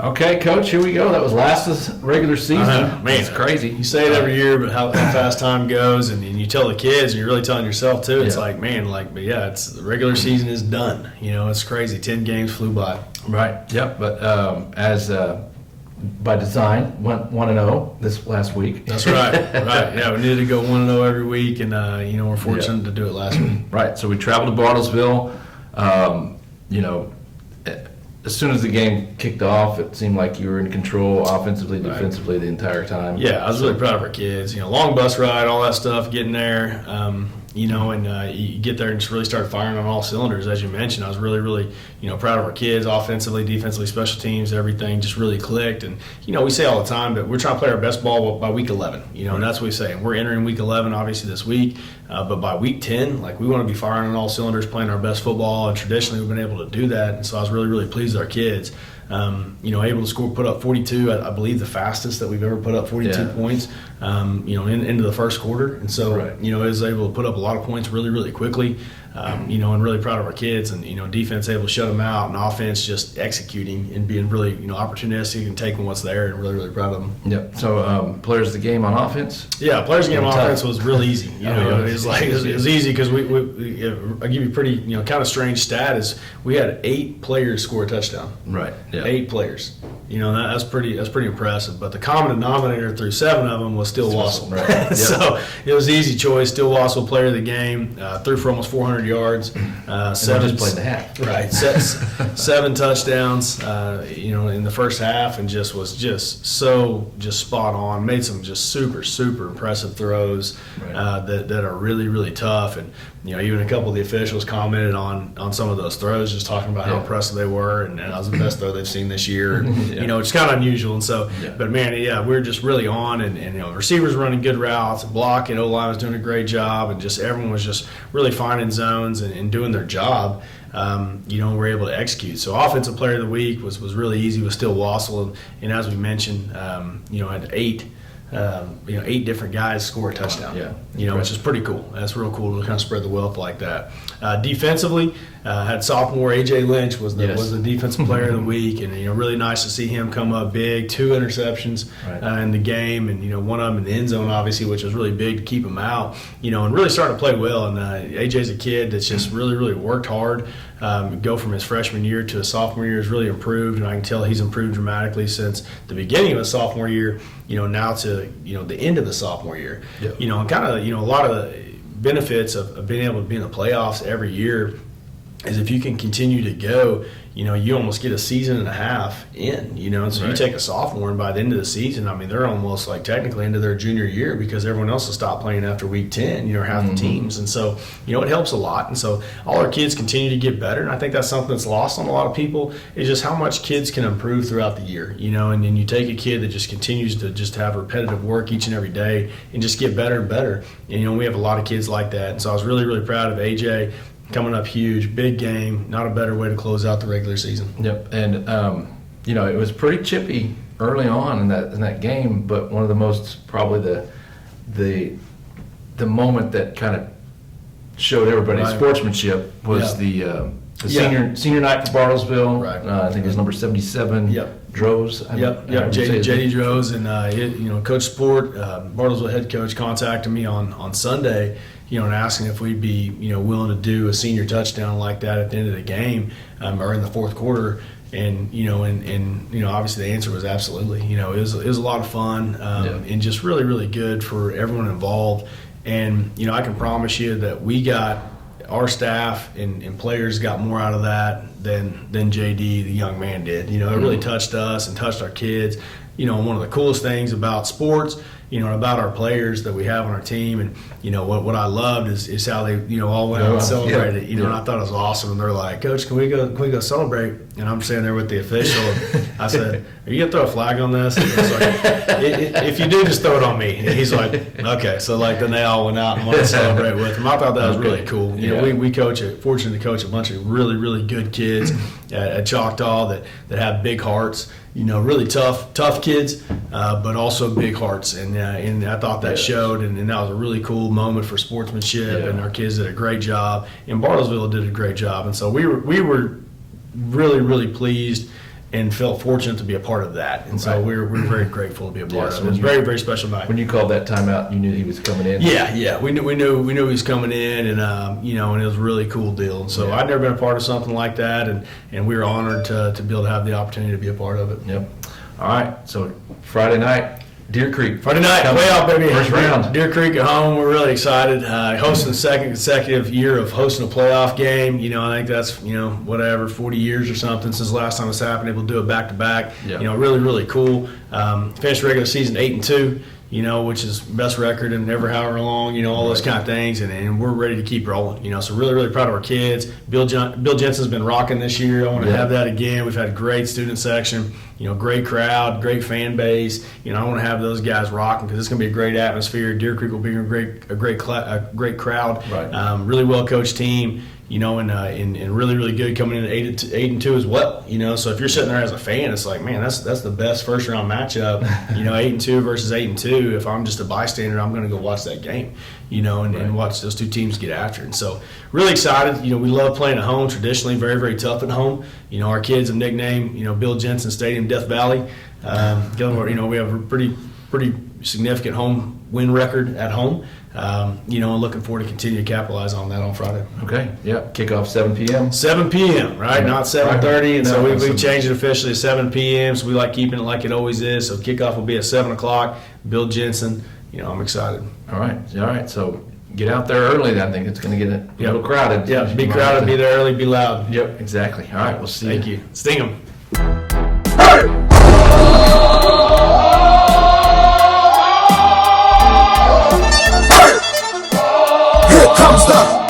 Okay, Coach, here we go. That was last of the regular season. Man, it's crazy. You say it every year, but how fast time goes, and you tell the kids, and you're really telling yourself too. It's like, man, but yeah, it's the regular season is done. It's crazy. 10 games flew by. Right. Yep. But as by design, went 1-0 this last week. That's right. Right. Yeah, we needed to go 1-0 every week, and we're fortunate to do it last week. Right. So we traveled to Bartlesville. As soon as the game kicked off, it seemed like you were in control offensively, defensively the entire time. Yeah, I was really proud of our kids. Long bus ride, all that stuff, getting there, and you get there and just really start firing on all cylinders. As you mentioned, I was really, really, proud of our kids, offensively, defensively, special teams, everything just really clicked. And, we say all the time that we're trying to play our best ball by week 11, and that's what we say. And we're entering week 11, obviously, this week. But by week 10, we want to be firing on all cylinders, playing our best football. And traditionally, we've been able to do that. And so I was really, really pleased with our kids. Able to put up 42, I believe the fastest that we've ever put up 42 points, into the first quarter. And so, I was able to put up a lot of points really, really quickly, and really proud of our kids. And, defense able to shut them out, and offense just executing and being really, opportunistic and taking what's there, and really, really proud of them. Yep. So, players of the game on offense? Yeah, players of the game on offense was real easy. It was easy because I give you a pretty, kind of strange stat is we had 8 players score a touchdown. Right. Yeah. 8 players. That's pretty impressive. But the common denominator through 7 of them was Still Wassel. Right. Yep. So it was an easy choice. Still Wassel, player of the game, threw for almost 400 yards. 7 just played the half. Right. 7 touchdowns. In the first half, and was so spot on. Made some just super impressive throws that are really, really tough. And even a couple of the officials commented on some of those throws, just talking about how impressive they were, and that was the best throw they've seen this year. And, it's kind of unusual. And so, but man, we were just really on, and receivers running good routes, blocking, O-line was doing a great job, and just everyone was just really finding zones and doing their job. We're able to execute. So offensive player of the week was really easy, was Still Wassel, and as we mentioned, had 8 different guys score a touchdown. Which is pretty cool. That's real cool to kind of spread the wealth like that. Defensively, had sophomore AJ Lynch was the defensive player of the week, and really nice to see him come up big. 2 interceptions in the game, and one of them in the end zone, obviously, which was really big to keep him out. And really started to play well. And AJ's a kid that's just really, really worked hard. Go from his freshman year to his sophomore year has really improved, and I can tell he's improved dramatically since the beginning of his sophomore year. Now to the end of the sophomore year. Yep. And kind of a lot of the benefits of being able to be in the playoffs every year is if you can continue to go, you almost get a season and a half in, and so you take a sophomore, and by the end of the season, they're almost technically into their junior year because everyone else will stop playing after week 10, half the teams. And so, it helps a lot. And so all our kids continue to get better. And I think that's something that's lost on a lot of people is just how much kids can improve throughout the year, and then you take a kid that just continues to just have repetitive work each and every day and just get better and better. And, we have a lot of kids like that. And so I was really, really proud of AJ. Coming up huge, big game, not a better way to close out the regular season. Yep, and it was pretty chippy early on in that game, but one of the most probably the moment that kind of showed everybody sportsmanship was the senior night for Bartlesville. Right. I think it was number 77. Yep. Droz. JD Droz, and Coach Sport, Bartlesville head coach, contacted me on Sunday. And asking if we'd be, willing to do a senior touchdown like that at the end of the game, or in the fourth quarter. And, obviously the answer was absolutely. It was a lot of fun, and just really, really good for everyone involved. And, I can promise you that we got our staff and players got more out of that than JD, the young man, did. It really touched us and touched our kids. One of the coolest things about sports, about our players that we have on our team, and what I loved is how they all went out and celebrated. And I thought it was awesome. And they're like, "Coach, can we go celebrate?" And I'm sitting there with the official. And I said, "Are you gonna throw a flag on this?" And it's like, if you do, just throw it on me. And he's like, "Okay." So then they all went out and wanted to celebrate with him. I thought that was really cool. We fortunate to coach a bunch of really, really good kids at Choctaw that have big hearts. Really tough kids, but also big hearts, and I thought that showed, and that was a really cool moment for sportsmanship, and our kids did a great job, and Bartlesville did a great job, and so we were really, really pleased and felt fortunate to be a part of that. And so Right. we're very grateful to be a part Yeah, of so it. It was a when very, very special night. When you called that timeout, you knew he was coming in. Yeah, we knew he was coming in, and you know, and it was a really cool deal. And so Yeah. I'd never been a part of something like that, and we were honored to be able to have the opportunity to be a part of it. Yep. All right. So Friday night, Deer Creek. Friday night, Coming. playoff, baby. First round. Deer Creek at home. We're really excited. Hosting the second consecutive year of hosting a playoff game. You know, I think that's, you know, whatever, 40 years or something since the last time it's happened. Able to do it back to back. Yeah. You know, really, really cool. Finished regular season 8-2. You know, which is best record in ever however long, you know, all those kind of things, and we're ready to keep rolling, you know, so really, really proud of our kids. Bill Jensen's been rocking this year. I want to have that again. We've had a great student section, you know, great crowd, great fan base. You know, I want to have those guys rocking because it's going to be a great atmosphere. Deer Creek will be a great crowd. Right. Really well coached team. You know, and really, really good coming in at 8-2 as well. You know, so if you're sitting there as a fan, it's like, man, that's the best first round matchup. You know, 8-2 versus 8-2. If I'm just a bystander, I'm going to go watch that game. You know, and watch those two teams get after it. And so, really excited. You know, we love playing at home. Traditionally, very, very tough at home. You know, our kids have nicknamed, you know, Bill Jensen Stadium Death Valley. You know, we have a pretty significant home win record at home. You know, looking forward to continue to capitalize on that on Friday. Okay. Yep. Kickoff 7 p.m. 7 p.m., right? Yeah. Not 7:30. And so No, we've changed it officially to 7 p.m. So we like keeping it like it always is. So kickoff will be at 7 o'clock. Bill Jensen, you know, I'm excited. All right. So get out there early. I think it's going to get a little crowded. Yeah, be crowded, be there early, be loud. Yep, exactly. All right, we'll see Thank you. Sting 'em. Here comes the